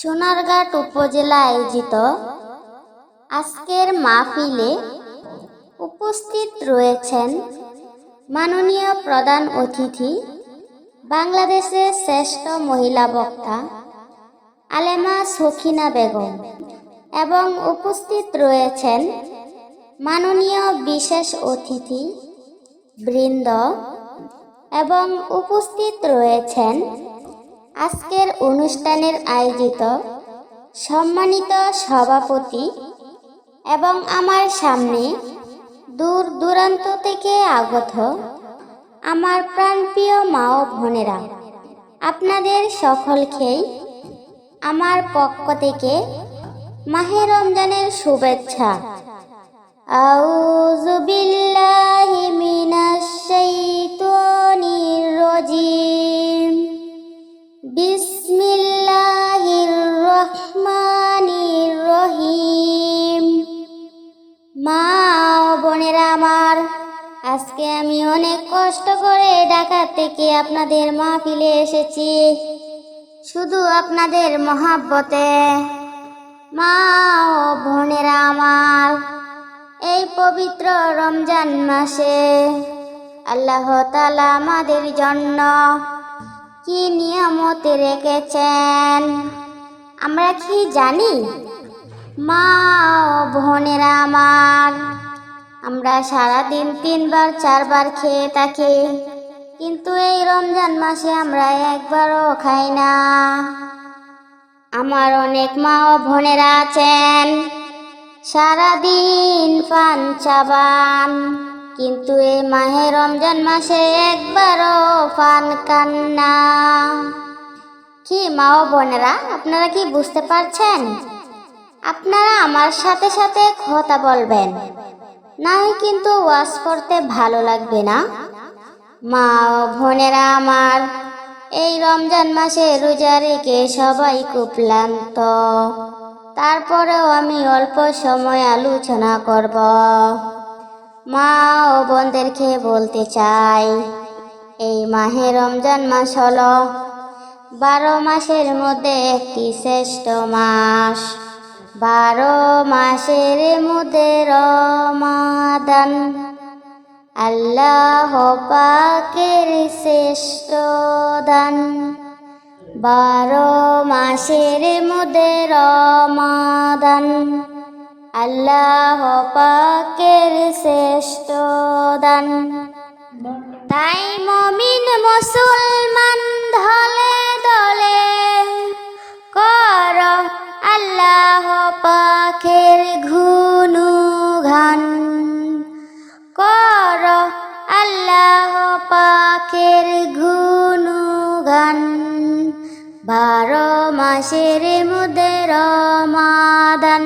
সোনারঘাট উপজেলা আয়োজিত আজকের মাহফিলে উপস্থিত রয়েছেন মাননীয় প্রধান অতিথি, বাংলাদেশের শ্রেষ্ঠ মহিলা বক্তা আলেমা সখিনা বেগম এবং উপস্থিত রয়েছেন মাননীয় বিশেষ অতিথি বৃন্দ এবং উপস্থিত রয়েছেন আজকের অনুষ্ঠানের আয়োজিত সম্মানিত সভাপতি এবং আমার সামনে দূর দূরান্ত থেকে আগত আমার প্রাণপ্রিয় মা ও বোনেরা, আপনাদের সকলকেই আমার পক্ষ থেকে মাহে রমজানের শুভেচ্ছা। আউযু বিল্লাহি মিনাশ শাইতানির রাজিম। বিসমিল্লাহির রহমানির রহিম। মা ও বোনেরা আমার, আজকে আমি অনেক কষ্ট করে ঢাকা থেকে আপনাদের মাহফিলে এসেছি শুধু আপনাদের মহাব্বতে। মা ও বোনেরা আমার, এই পবিত্র রমজান মাসে আল্লাহ তাআলা আমাদের জন্য কি নিয়ামত রেখেছেন আমরা কি জানি? মা ও বোনেরা আমার, আমরা সারাদিন 3 বার 4 বার খেয়ে থাকি, কিন্তু এই রমজান মাসে আমরা একবারও খাই না। আমার অনেক মা ও বোনেরা আছেন সারাদিন পান চাবান, কিন্তু এই মাহে রমজান মাসে একবারও পান খান না। কি মা ও বোনেরা, আপনারা কি বুঝতে পারছেন? আপনারা আমার সাথে সাথে কথা বলবেন, না কিন্তু ওয়াজ করতে ভালো লাগবে না। মা ও বোনেরা আমার, এই রমজান মাসে রোজা রেখে সবাই খুব ক্লান্ত, তারপরেও আমি অল্প সময় আলোচনা করব। মা ও বোনদেরকে বলতে চাই, এই মাহে রমজান মাস হলো 12 মাসের মধ্যে একটি শ্রেষ্ঠ মাস। 12 মাসের মধ্যে রমাদান আল্লাহ পাকের শ্রেষ্ঠ দান। 12 মাসের মধ্যে রমাদান আল্লাহ পাকের শ্রেষ্ঠ দান। তাই মুমিন মুসলমান দলে দলে কর আল্লাহ পাকের গুণগান, কর আল্লাহ পাকের গুণগান। 12 মাসের মধ্যে রমাদান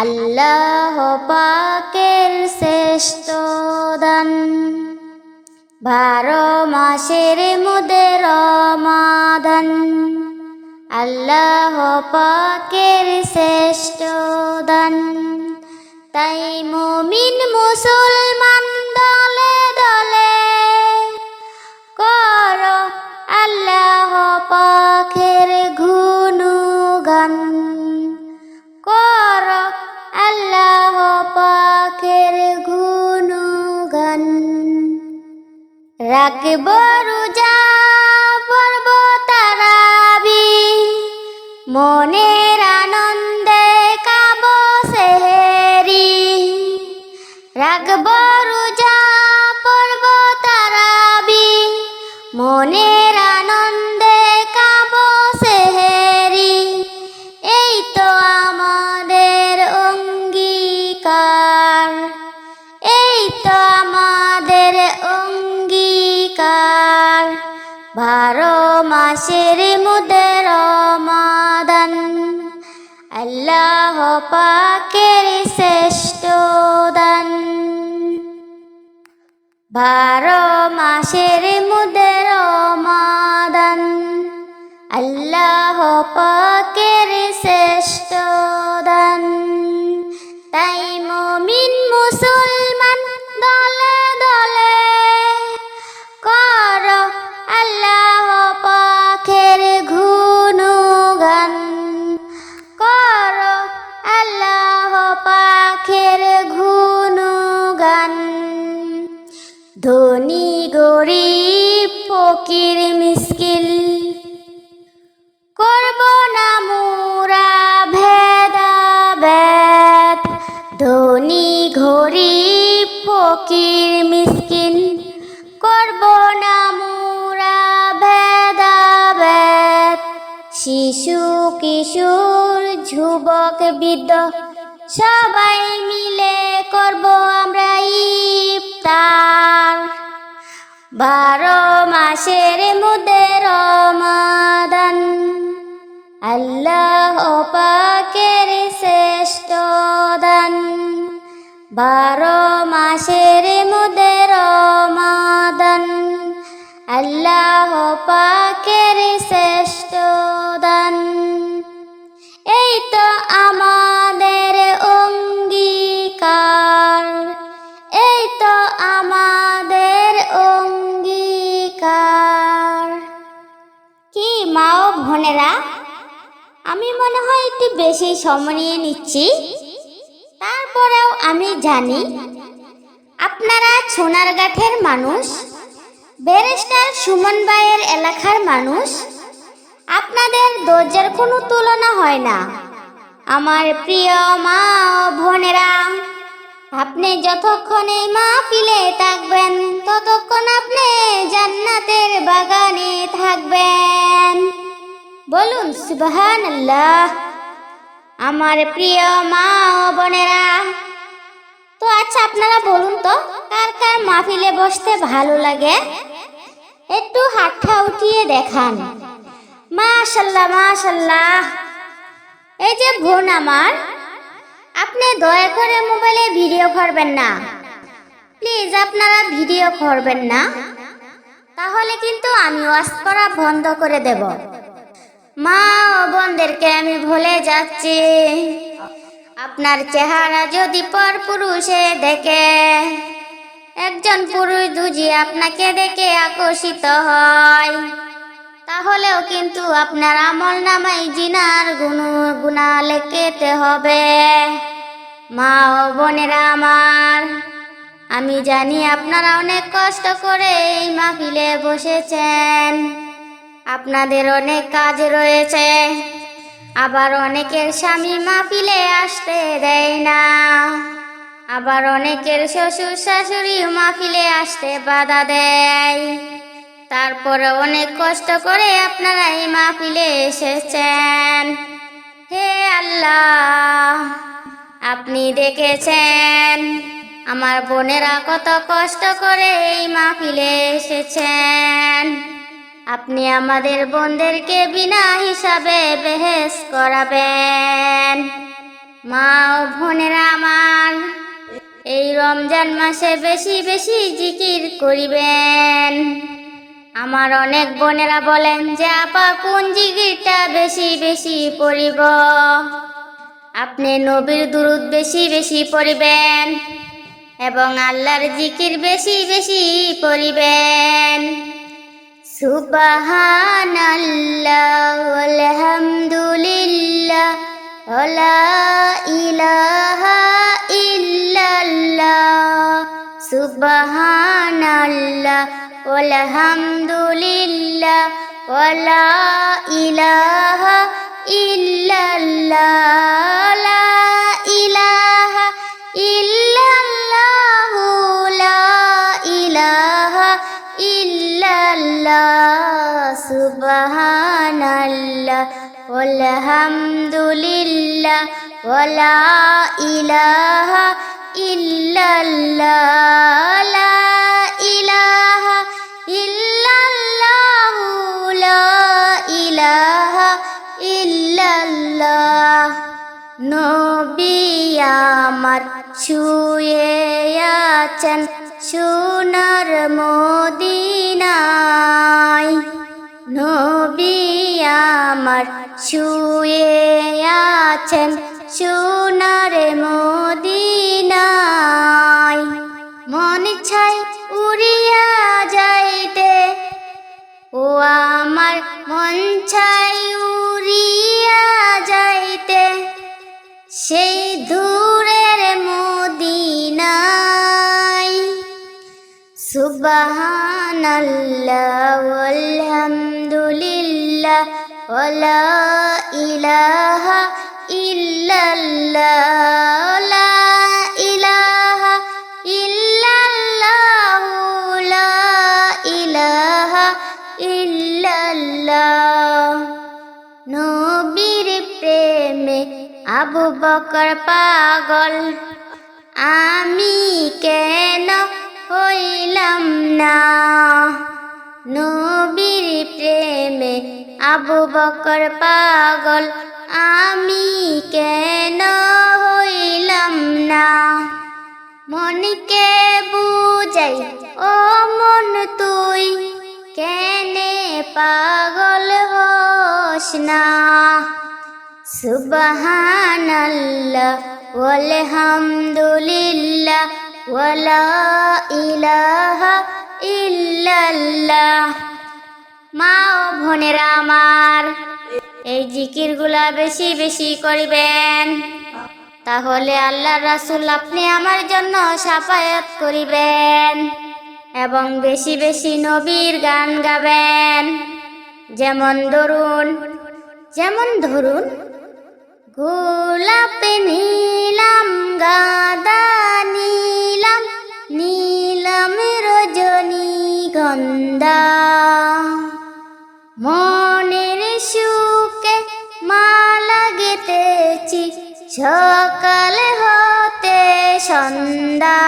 আল্লাহ পাকের শ্রেষ্ঠ দান। 12 মাসের মধ্যে রমাদান আল্লাহ পাকের শ্রেষ্ঠ দান। তাই মুমিন মুসলমান দলে দলে কর আল্লাহ পাকের গুণগান, কর আল্লাহ পাকের গুণগান। রাখব রোজা পড়ব তারাবি, মনের আনন্দে খাব সেহরি। রাখব রোজা পড়ব তারাবি, মনের আনন্দে খাব সেহরি। এই তো আমাদের অঙ্গীকার, এই তো আমাদের অঙ্গীকার। 12 মাসের মধ্যে রমাদান আল্লাহ পাকের শ্রেষ্ঠ দান। 12 মাসের মধ্যে রমাদান আল্লাহ পাকের শ্রেষ্ঠ দান। তাই মুমিন মুসলমান দলে দলে কর আল্লাহ পাকের গুণগান, শিশু কিশোর যুবক বৃদ্ধ সবাই মিলে করব আমরা ইফতার। 12 মাসের মধ্যে রমাদান আল্লাহ পাকের শ্রেষ্ঠ দান। 12 মাসের মধ্যে রমাদান আল্লাহ পাকের শ্রেষ্ঠ দান। এই তো আমাদের অঙ্গীকার, এই তো আমাদের অঙ্গীকার। কি মা ও বোনেরা, আমি মনে হয় একটু বেশি সময় নিয়ে নিচ্ছি। তারপরেও আমি জানি আপনারা সোনারগাঁঠের মানুষ, ব্যারিস্টার সুমন ভাইয়ের এলাকার মানুষ। আপনাদের ধৈর্যের কোনো তুলনা হয় না। আমার প্রিয় মা ও বোনেরা, আপনি যতক্ষণ এই মাহফিলে থাকবেন ততক্ষণ আপনি জান্নাতের বাগানে থাকবেন। বলুন সুবহানাল্লাহ। আমার প্রিয় মা ও বোনেরা, তো আচ্ছা আপনারা বলুন তো কার কার মাহফিলে বসতে ভালো লাগে? একটু হাতটা উঠিয়ে দেখান। মাশাল্লাহ মাশাল্লাহ। এই যে বোন আমার, আপনি দয়া করে মোবাইলে ভিডিও করবেন না প্লিজ, আপনারা ভিডিও করবেন না, তাহলে কিন্তু আমি ওয়াজ করা বন্ধ করে দেব। মা ও বোনদেরকে আমি ভুলে যাচ্ছি, আপনার চেহারা যদি পর পুরুষে দেখে, একজন পুরুষ দুজি আপনাকে দেখে আকর্ষিত হয়, তাহলেও কিন্তু আপনার আমল নামাই জিনার গুনাহ লেখতে হবে। মা ও বোনেরা আমার, আমি জানি আপনারা অনেক কষ্ট করে এই মাহফিলে বসেছেন, আপনাদের অনেক কাজ রয়েছে, আবার অনেকের স্বামী মাহফিলে আসতে দেয় না, আবার অনেকের শ্বশুর শাশুড়ি মাহফিলে আসতে বাধা দেয়। তারপরে অনেক কষ্ট করে আপনারা এই মাহফিলে এসেছেন। হে আল্লাহ, আপনি দেখেছেন আমার বোনেরা কত কষ্ট করে এই মাহফিলে এসেছেন। আপনি আমাদের বোনদেরকে বিনা হিসাবে বেহেস করাবেন। মা ও বোনেরা আমার, এই রমজান মাসে বেশি বেশি জিকির করিবেন। আমার অনেক বোনেরা বলেন যে আপা কোন জিকিরটা বেশি বেশি পড়িব? আপনি নবীর দুরূদ বেশি বেশি পড়িবেন এবং আল্লাহর জিকির বেশি বেশি পড়িবেন। সুবহানাল্লাহ আলহামদুলিল্লাহ ওয়ালা ইলাহা ইল্লাল্লাহ। সুবহানাল্লাহ আলহামদুলিল্লাহ ওয়ালা ইলাহা ইল্লাল্লাহ। লা ইলাহা ইল্লাল্লাহ, লা ইলাহা ইল্লাল্লাহ। সুবহানাল্লাহ আলহামদুলিল্লাহ ওয়ালা ইলাহা ইল্লাল্লাহ। লা ইলাহা ইল্লাল্লাহ, লা ইলাহা ইল্লাল্লাহ। নবী আমার শুয়ে আছেন সোনার মদিনায়, নবী আমার শুয়ে আছেন সোনার মদিনায়। মন চাই উড়িয়া যাইতে, ও আমার মন চাই উড়িয়া যাইতে সেই দূরের মদিনায়। সুবহানাল্লাহ আলহামদুলিল্লাহ ওয়ালা ইলাহা ইল্লাল্লাহ। লা ইলাহা ইল্লাল্লাহ, লা ইলাহা ইল্লাল্লাহ। নবীর প্রেমে আবু বকর পাগল, আমি কেন হইলাম না? নবীর প্রেমে আবু বকর পাগল, আমি কেন হইলাম না? মনকে বুঝাই ও মন তুই কেনে পাগল হোস না? সুবহানাল্লাহ ওয়ালহামদুলিল্লাহ ওয়ালা ইলাহা ইল্লাল্লাহ। মা ও বোনেরা আমার, এই জিকিরগুলা বেশি বেশি করিবেন, তাহলে আল্লাহ রাসূল আপনি আমার জন্য শাফায়াত করিবেন। এবং বেশি বেশি নবীর গান গাবেন। যেমন ধরুন গোলাপ নীলাম, গাঁদা নীলাম, নীলাম রজনীগন্ধা, মনের সুখে মালা গেঁথেছি সকাল হতে সন্ধ্যা।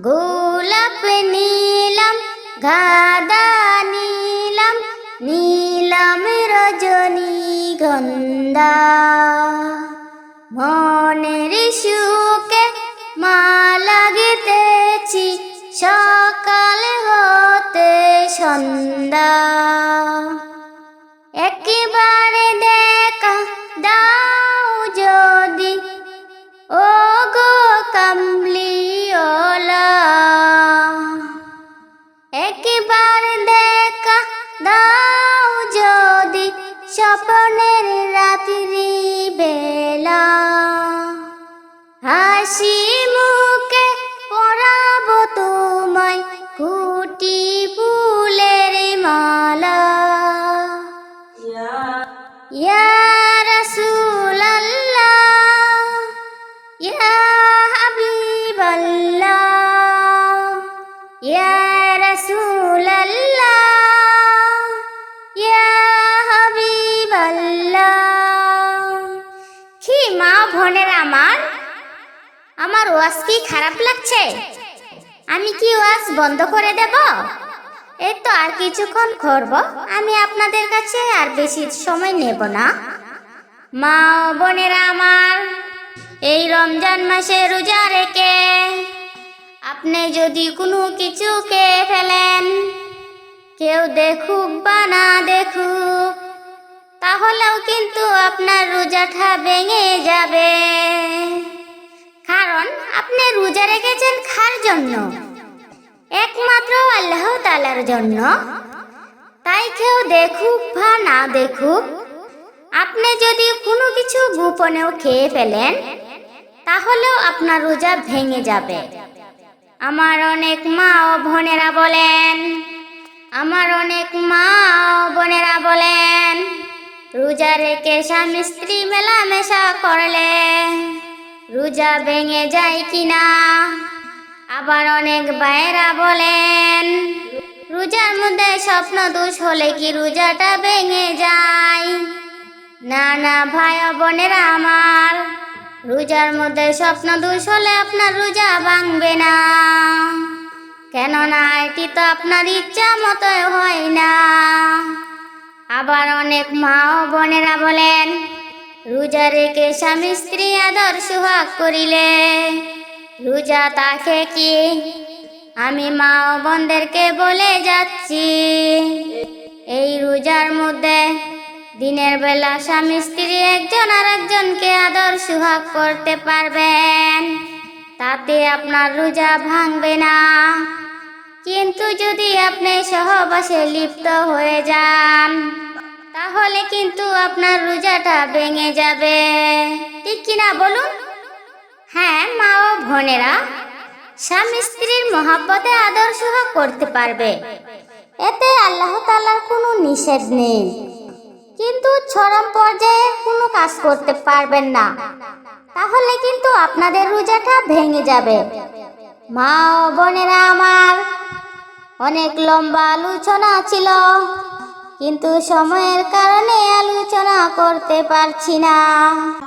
গোলাপ নীলাম, গাঁদা নীলাম, নীলাম রজনীগন্ধা, মনের সুখে মালা গেঁথেছি সকাল হতে সন্ধ্যা। একেবারে দেখা দাও যদি ও গো কামলিওয়ালা, একবার দেখা দাও যদি স্বপ্নের রাত্রি বেলা, হাসি মুখে পরাবো তোমায় খুঁটি ফুলের মালা। ইয়া রাসূলাল্লাহ, ইয়া হাবিবাল্লাহ, ইয়া রাসূলাল্লাহ, ইয়া হাবিবাল্লাহ। কি মা বোনেরা আমার ওয়াজ কি খারাপ লাগছে? আমি কি ওয়াজ বন্ধ করে দেব? এই তো আর কিছুক্ষণ করব, আমি আপনাদের কাছে আর বেশি সময় নেব না। মা বোনেরা আমার, এই রমজান মাসে রোজা রেখে আপনি যদি কোনো কিছু খেয়ে ফেলেন, কেউ দেখুক বা না দেখুক, তাহলেও কিন্তু আপনার রোজাটা ভেঙে যাবে। কারণ আপনি রোজা রেখেছেন কার জন্য? একমাত্র আল্লাহ তাআলার জন্য। তাই কেউ দেখুক বা না দেখুক, আপনি যদি কোনো কিছু গোপনেও খেয়ে ফেলেন, তাহলেও আপনার রোজা ভেঙে যাবে। আমার অনেক মা ও বোনেরা বলেন, রোজা রেখে স্বামী স্ত্রী মেলামেশা করলে রোজা ভেঙে যায় কিনা। আবার অনেক ভাইয়েরা বলেন, রোজার মধ্যে স্বপ্ন দোষ হলে কি রোজাটা ভেঙে যায়? না না ভাই ও বোনেরা আমার, রোজার মধ্যে স্বপ্ন দোষ হলে আপনার রোজা ভাঙবে না। কেননা এটি তো আপনার ইচ্ছা মতো হয় না। আবার অনেক মা ও বোনেরা বলেন, রোজা রেখে স্বামী স্ত্রী আদর সুহাগ করিলে রোজা থাকে কি? আমি মা ও বোনদেরকে বলে যাচ্ছি, এই রোজার মধ্যে দিনের বেলা স্বামী স্ত্রী একজন আর একজনকে আদর সুহাগ করতে পারবেন, তাতে আপনার রোজা ভাঙবে না। কিন্তু যদি আপনি সহবাসে লিপ্ত হয়ে যান, তাহলে কিন্তু আপনার রোজাটা ভেঙে যাবে। ঠিক কিনা বলুন? হ্যাঁ মা ও বোনেরা, স্বামী স্ত্রীর মহব্বতে আদর সুহাগ করতে পারবে, এতে আল্লাহ তাআলার কোনো নিষেধ নেই। কিন্তু চরম পর্যায়ে কোনো কাজ করতে পারবেন না, তাহলে কিন্তু আপনাদের রোজাটা ভেঙে যাবে। মা ও বোনেরা আমার, অনেক লম্বা আলোচনা ছিল, কিন্তু সময়ের কারণে আলোচনা করতে পারছি না।